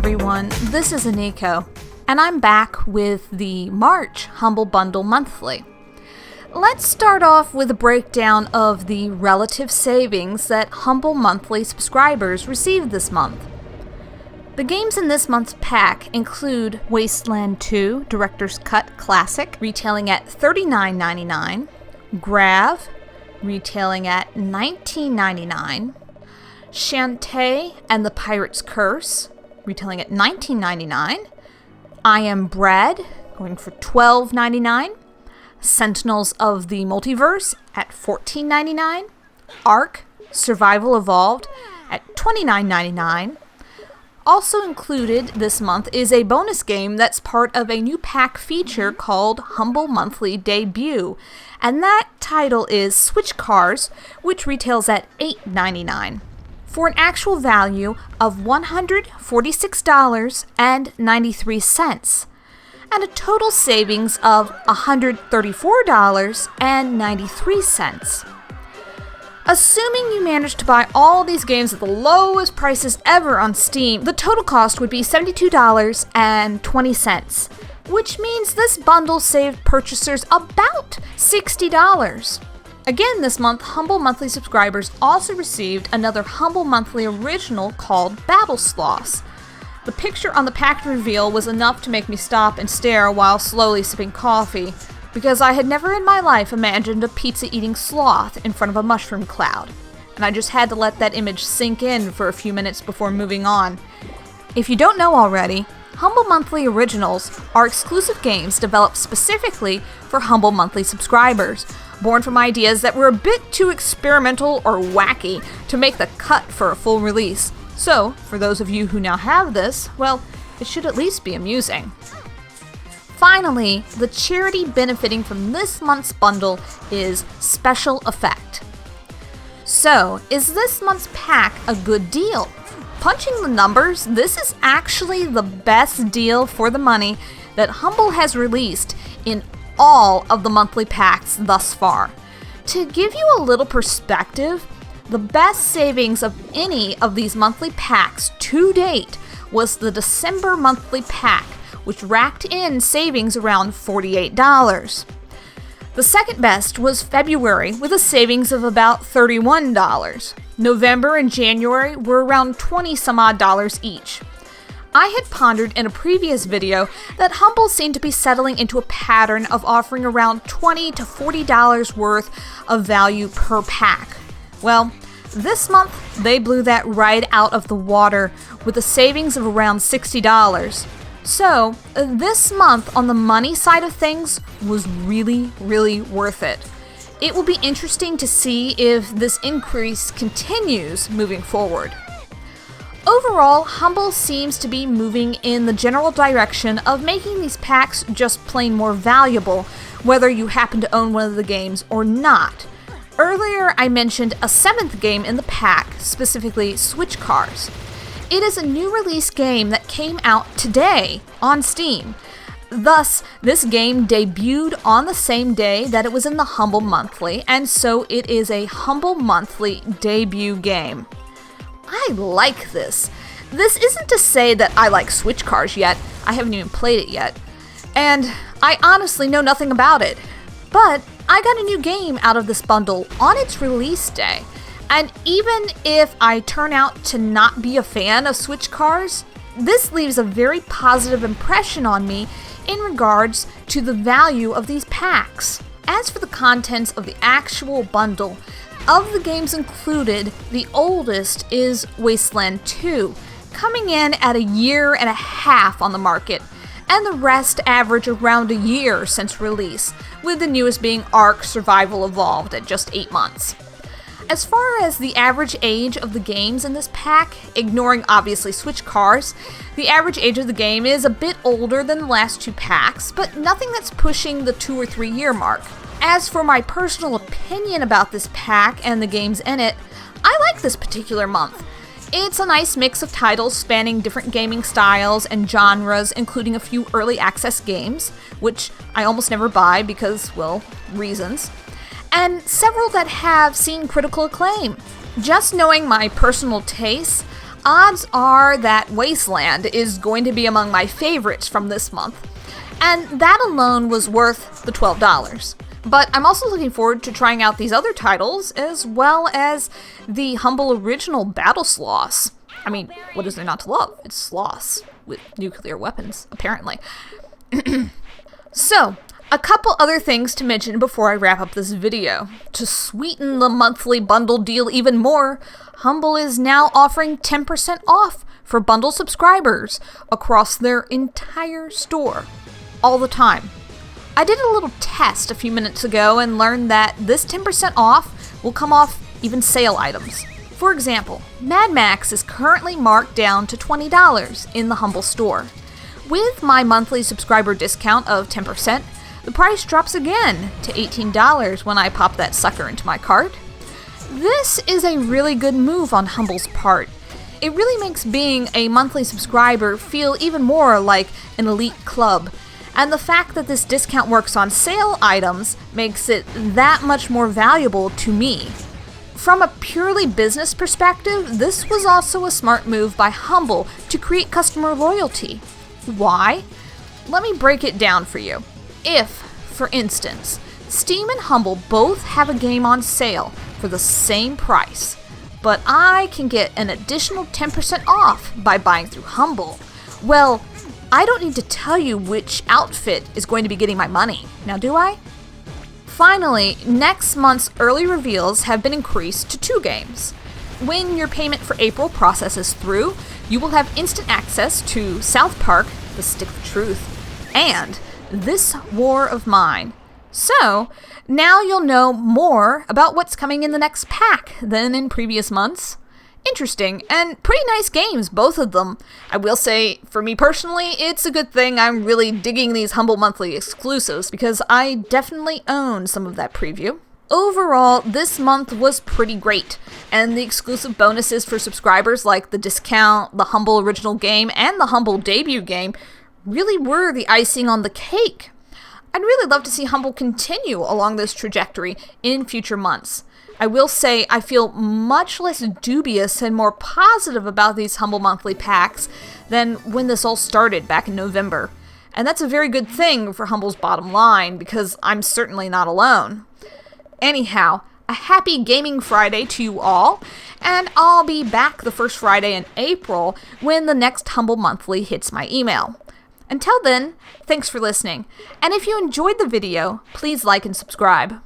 everyone, this is Aniko, and I'm back with the March Humble Bundle Monthly. Let's start off with a breakdown of the relative savings that Humble Monthly subscribers received this month. The games in this month's pack include Wasteland 2 Director's Cut Classic, retailing at $39.99, Grav, retailing at $19.99, Shantae and the Pirate's Curse, retailing at $19.99, I Am Bread, going for $12.99, Sentinels of the Multiverse at $14.99, Ark Survival Evolved at $29.99. Also included this month is a bonus game that's part of a new pack feature called Humble Monthly Debut, and that title is Switch Cars, which retails at $8.99. for an actual value of $146.93, and a total savings of $134.93. Assuming you managed to buy all these games at the lowest prices ever on Steam, the total cost would be $72.20, which means this bundle saved purchasers about $60. Again, this month, Humble Monthly subscribers also received another Humble Monthly original called Battle Sloths. The picture on the package reveal was enough to make me stop and stare while slowly sipping coffee, because I had never in my life imagined a pizza-eating sloth in front of a mushroom cloud, and I just had to let that image sink in for a few minutes before moving on. If you don't know already, Humble Monthly Originals are exclusive games developed specifically for Humble Monthly subscribers, born from ideas that were a bit too experimental or wacky to make the cut for a full release. So, for those of you who now have this, well, it should at least be amusing. Finally, the charity benefiting from this month's bundle is Special Effect. So, is this month's pack a good deal? Punching the numbers, this is actually the best deal for the money that Humble has released in all of the monthly packs thus far. To give you a little perspective, the best savings of any of these monthly packs to date was the December monthly pack, which racked in savings around $48. The second best was February, with a savings of about $31. November and January were around $20 some odd each. I had pondered in a previous video that Humble seemed to be settling into a pattern of offering around $20 to $40 worth of value per pack. Well, this month they blew that right out of the water with a savings of around $60. So, this month on the money side of things was really, really worth it. It will be interesting to see if this increase continues moving forward. Overall, Humble seems to be moving in the general direction of making these packs just plain more valuable, whether you happen to own one of the games or not. Earlier, I mentioned a seventh game in the pack, specifically Switch Cars. It is a new release game that came out today on Steam. Thus, this game debuted on the same day that it was in the Humble Monthly, and so it is a Humble Monthly debut game. I like this. This isn't to say that I like Switch Cars yet. I haven't even played it yet. And I honestly know nothing about it. But I got a new game out of this bundle on its release day. And even if I turn out to not be a fan of Switch Cars, this leaves a very positive impression on me in regards to the value of these packs. As for the contents of the actual bundle, of the games included, the oldest is Wasteland 2, coming in at a year and a half on the market, and the rest average around a year since release, with the newest being Ark Survival Evolved at just 8 months. As far as the average age of the games in this pack, ignoring obviously Switch Cars, the average age of the game is a bit older than the last two packs, but nothing that's pushing the 2 or 3 year mark. As for my personal opinion about this pack and the games in it, I like this particular month. It's a nice mix of titles spanning different gaming styles and genres, including a few early access games, which I almost never buy because, well, reasons, and several that have seen critical acclaim. Just knowing my personal tastes, odds are that Wasteland is going to be among my favorites from this month. And that alone was worth the $12. But I'm also looking forward to trying out these other titles, as well as the Humble Original Battle Sloths. I mean, what is there not to love? It's sloths with nuclear weapons, apparently. So, a couple other things to mention before I wrap up this video. To sweeten the monthly bundle deal even more, Humble is now offering 10% off for bundle subscribers across their entire store, all the time. I did a little test a few minutes ago and learned that this 10% off will come off even sale items. For example, Mad Max is currently marked down to $20 in the Humble store. With my monthly subscriber discount of 10%, the price drops again to $18 when I pop that sucker into my cart. This is a really good move on Humble's part. It really makes being a monthly subscriber feel even more like an elite club. And the fact that this discount works on sale items makes it that much more valuable to me. From a purely business perspective, this was also a smart move by Humble to create customer loyalty. Why? Let me break it down for you. If, for instance, Steam and Humble both have a game on sale for the same price, but I can get an additional 10% off by buying through Humble, well, I don't need to tell you which outfit is going to be getting my money, now do I? Finally, next month's early reveals have been increased to 2 games. When your payment for April processes through, you will have instant access to South Park: The Stick of Truth and This War of Mine. So, now you'll know more about what's coming in the next pack than in previous months. Interesting, and pretty nice games, both of them. I will say, for me personally, it's a good thing I'm really digging these Humble Monthly exclusives, because I definitely own some of that preview. Overall, this month was pretty great, and the exclusive bonuses for subscribers like the discount, the Humble Original Game, and the Humble Debut Game really were the icing on the cake. I'd really love to see Humble continue along this trajectory in future months. I will say I feel much less dubious and more positive about these Humble Monthly packs than when this all started back in November. And that's a very good thing for Humble's bottom line, because I'm certainly not alone. Anyhow, a happy Gaming Friday to you all, and I'll be back the first Friday in April when the next Humble Monthly hits my email. Until then, thanks for listening, and if you enjoyed the video, please like and subscribe.